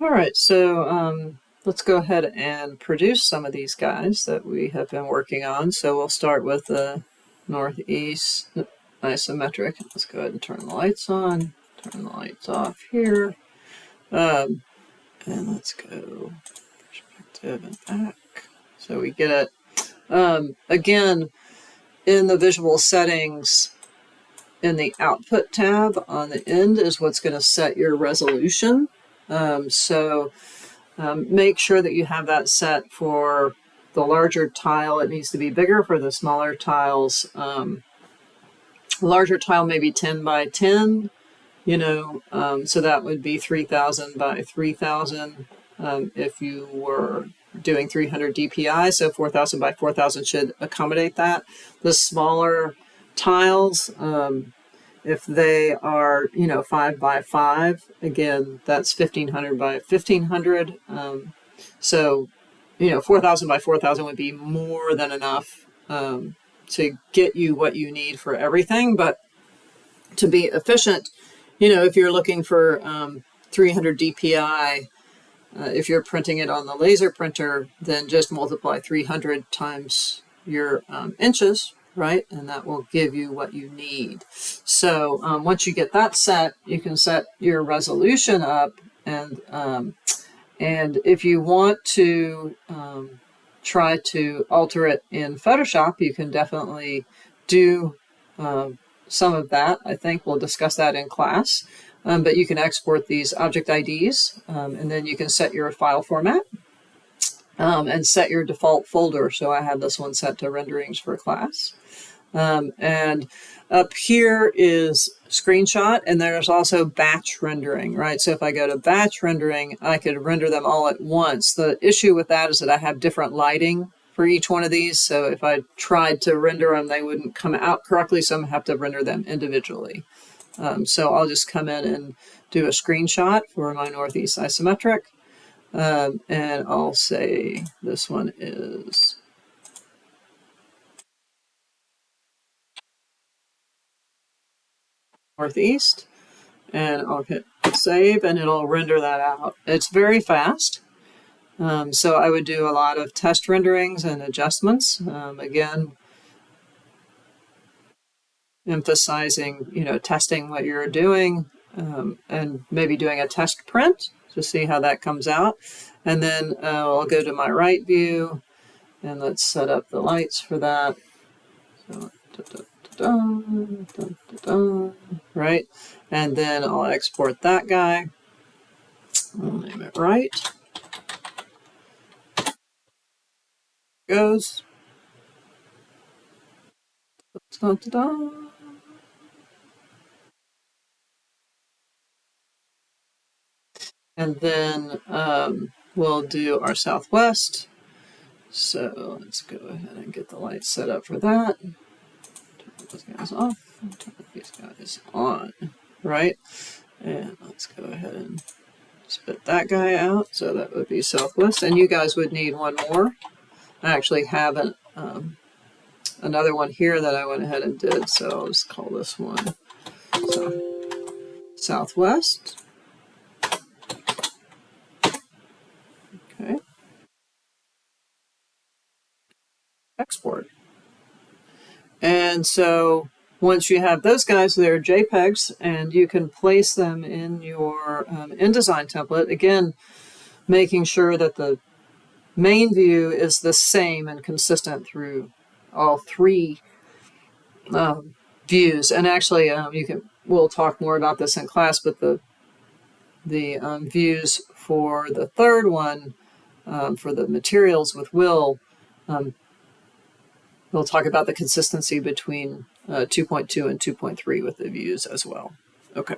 All right, so let's go ahead and produce some of these guys that we have been working on. So we'll start with the northeast isometric. Let's go ahead and turn the lights on, turn the lights off here. And let's go perspective and back so we get it. Again, in the visual settings, in the output tab on the end is what's going to set your resolution. Make sure that you have that set for the larger tile. It needs to be bigger. For the smaller tiles, larger tile maybe 10 by 10, so that would be 3000 by 3000 if you were doing 300 DPI, so 4000 by 4000 should accommodate that. The smaller tiles, if they are, 5 by 5, again, that's 1500 by 1500. 4000 by 4000 would be more than enough to get you what you need for everything. But to be efficient, if you're looking for 300 DPI, if you're printing it on the laser printer, then just multiply 300 times your inches, right? And that will give you what you need. So once you get that set, you can set your resolution up. And if you want to try to alter it in Photoshop, you can definitely do some of that. I think we'll discuss that in class. But you can export these object IDs, and then you can set your file format and set your default folder. So I have this one set to renderings for class. And up here is screenshot, and there's also batch rendering, right? So if I go to batch rendering, I could render them all at once. The issue with that is that I have different lighting for each one of these. So if I tried to render them, they wouldn't come out correctly. So I'm gonna have to render them individually. So I'll just come in and do a screenshot for my northeast isometric. And I'll say this one is northeast, and I'll hit save and it'll render that out. It's very fast. So I would do a lot of test renderings and adjustments. Again, emphasizing, testing what you're doing and maybe doing a test print to see how that comes out. And then I'll go to my right view and let's set up the lights for that. So, right? And then I'll export that guy. I'll name it right. Goes. And then we'll do our southwest. So let's go ahead and get the lights set up for that. Turn those guys off, turn these guys on, right? And let's go ahead and spit that guy out. So that would be southwest. And you guys would need one more. I actually have another one here that I went ahead and did. So I'll just call this one southwest. Okay. Export. And so once you have those guys, they're JPEGs, and you can place them in your InDesign template. Again, making sure that the main view is the same and consistent through all three views. And actually, we'll talk more about this in class, but the views for the third one, for the materials with Will, we'll talk about the consistency between 2.2 and 2.3 with the views as well. Okay.